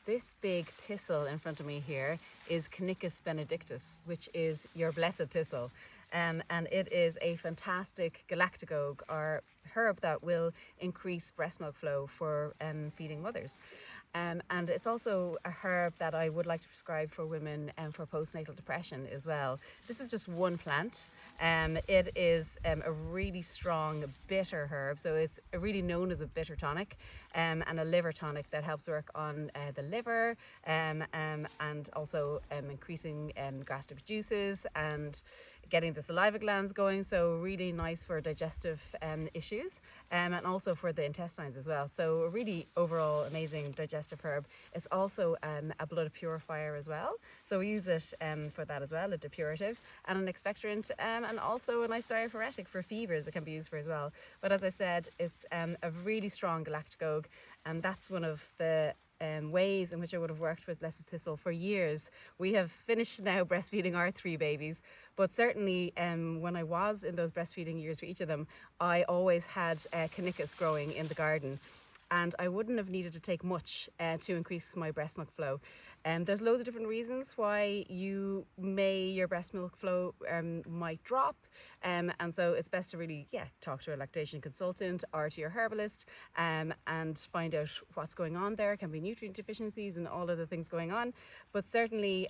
this big thistle in front of me here is Cnicus benedictus, which is your blessed thistle. And it is a fantastic galactagogue or herb that will increase breast milk flow for feeding mothers. And it's also a herb that I would like to prescribe for women for postnatal depression as well. This is just one plant. It is a really strong bitter herb, so it's really known as a bitter tonic and a liver tonic that helps work on the liver and also increasing gastric juices and getting the saliva glands going, so really nice for digestive issues and also for the intestines as well. So a really overall amazing digestive herb. It's also a blood purifier as well, so we use it for that as well, a depurative and an expectorant, and also a nice diaphoretic for fevers it can be used for as well. But as I said, it's a really strong galactagogue, and that's one of the ways in which I would have worked with Blessed Thistle for years. We have finished now breastfeeding our 3 babies, but certainly when I was in those breastfeeding years for each of them, I always had Cnicus growing in the garden, and I wouldn't have needed to take much to increase my breast milk flow. There's loads of different reasons why your breast milk flow might drop, and so it's best to really talk to a lactation consultant or to your herbalist and find out what's going on there. It can be nutrient deficiencies and all other things going on, but certainly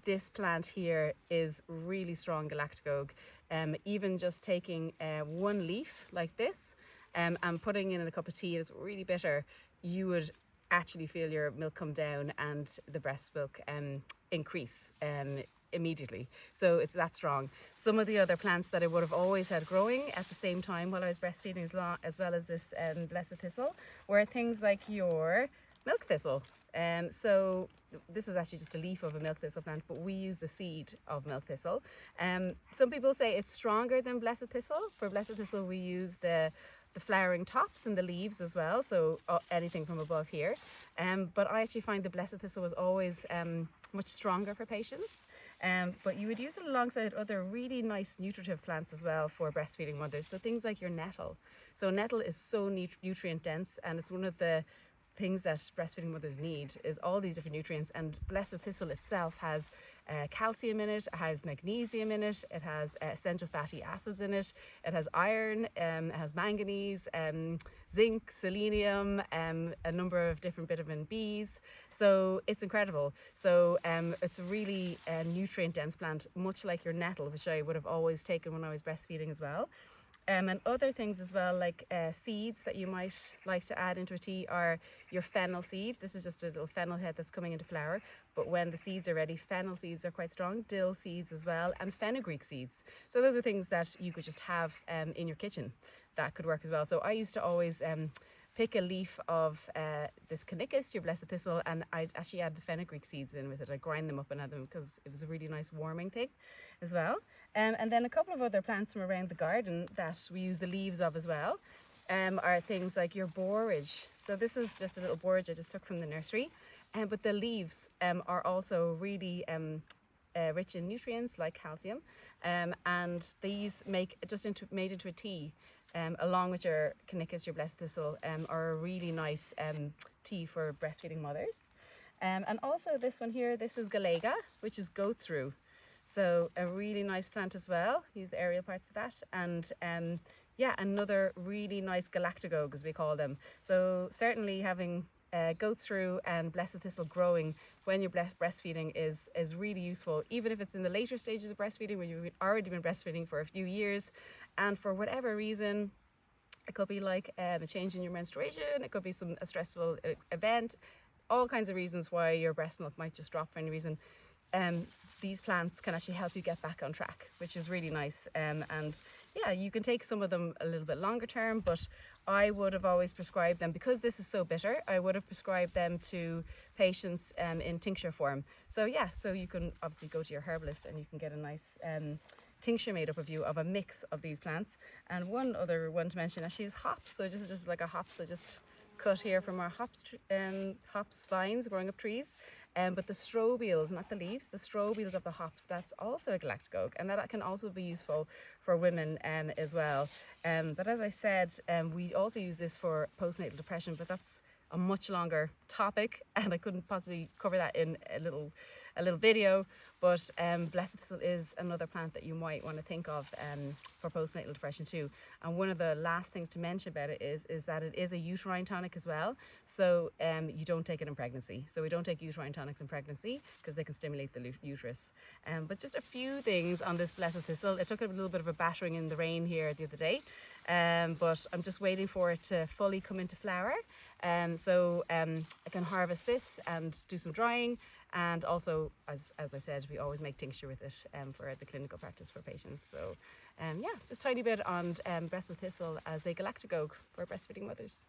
this plant here is really strong galactagogue. Even just taking one leaf like this and putting in a cup of tea, and it's really bitter, you would actually feel your milk come down and the breast milk increase immediately. So it's that strong. Some of the other plants that I would have always had growing at the same time while I was breastfeeding as well as this Blessed Thistle were things like your milk thistle. So this is actually just a leaf of a milk thistle plant, but we use the seed of milk thistle. Some people say it's stronger than Blessed Thistle. For Blessed Thistle we use the flowering tops and the leaves as well, so anything from above here. But I actually find the Blessed Thistle was always much stronger for patients. But you would use it alongside other really nice nutritive plants as well for breastfeeding mothers. So things like your nettle. So nettle is so nutrient dense, and it's one of the things that breastfeeding mothers need is all these different nutrients, and Blessed Thistle itself has calcium in it, has magnesium in it, it has essential fatty acids in it, it has iron, it has manganese, zinc, selenium, a number of different vitamin B's, so it's incredible. So it's a really nutrient dense plant, much like your nettle, which I would have always taken when I was breastfeeding as well. And other things as well, like seeds that you might like to add into a tea are your fennel seed. This is just a little fennel head that's coming into flower, but when the seeds are ready, fennel seeds are quite strong, dill seeds as well, and fenugreek seeds. So those are things that you could just have in your kitchen that could work as well. So I used to always pick a leaf of this Cnicus, your Blessed Thistle, and I'd actually add the fenugreek seeds in with it. I grind them up and add them because it was a really nice warming thing as well. And then a couple of other plants from around the garden that we use the leaves of as well are things like your borage. So this is just a little borage I just took from the nursery, but the leaves are also really rich in nutrients like calcium, and these made into a tea along with your Cnicus, your Blessed Thistle, are a really nice tea for breastfeeding mothers. And also this one here, this is Galega, which is goat's rue. So a really nice plant as well. Use the aerial parts of that, and another really nice galactagogue, as we call them. So certainly having goat's rue and Blessed Thistle growing when you're breastfeeding is really useful, even if it's in the later stages of breastfeeding where you've already been breastfeeding for a few years, and for whatever reason, it could be like a change in your menstruation, it could be a stressful event, all kinds of reasons why your breast milk might just drop for any reason. These plants can actually help you get back on track, which is really nice. And you can take some of them a little bit longer term, but I would have always prescribed them, because this is so bitter, I would have prescribed them to patients in tincture form. So you can obviously go to your herbalist and you can get a nice tincture made up of a mix of these plants. And one other one to mention actually is hops. So this is just like a hops I just cut here from our hops vines growing up trees, but the strobials, not the leaves, the strobials of the hops, that's also a galactagogue, and that can also be useful for women as well. But as I said, we also use this for postnatal depression, but that's a much longer topic, and I couldn't possibly cover that in a little video. But Blessed Thistle is another plant that you might want to think of for postnatal depression too. And one of the last things to mention about it is that it is a uterine tonic as well. So you don't take it in pregnancy. So we don't take uterine tonics in pregnancy because they can stimulate the uterus. But just a few things on this Blessed Thistle. It took a little bit of a battering in the rain here the other day, but I'm just waiting for it to fully come into flower. So I can harvest this and do some drying, and also, as I said, we always make tincture with it for the clinical practice for patients. So yeah, just a tiny bit on Breastfeeding Thistle as a galactagogue for breastfeeding mothers.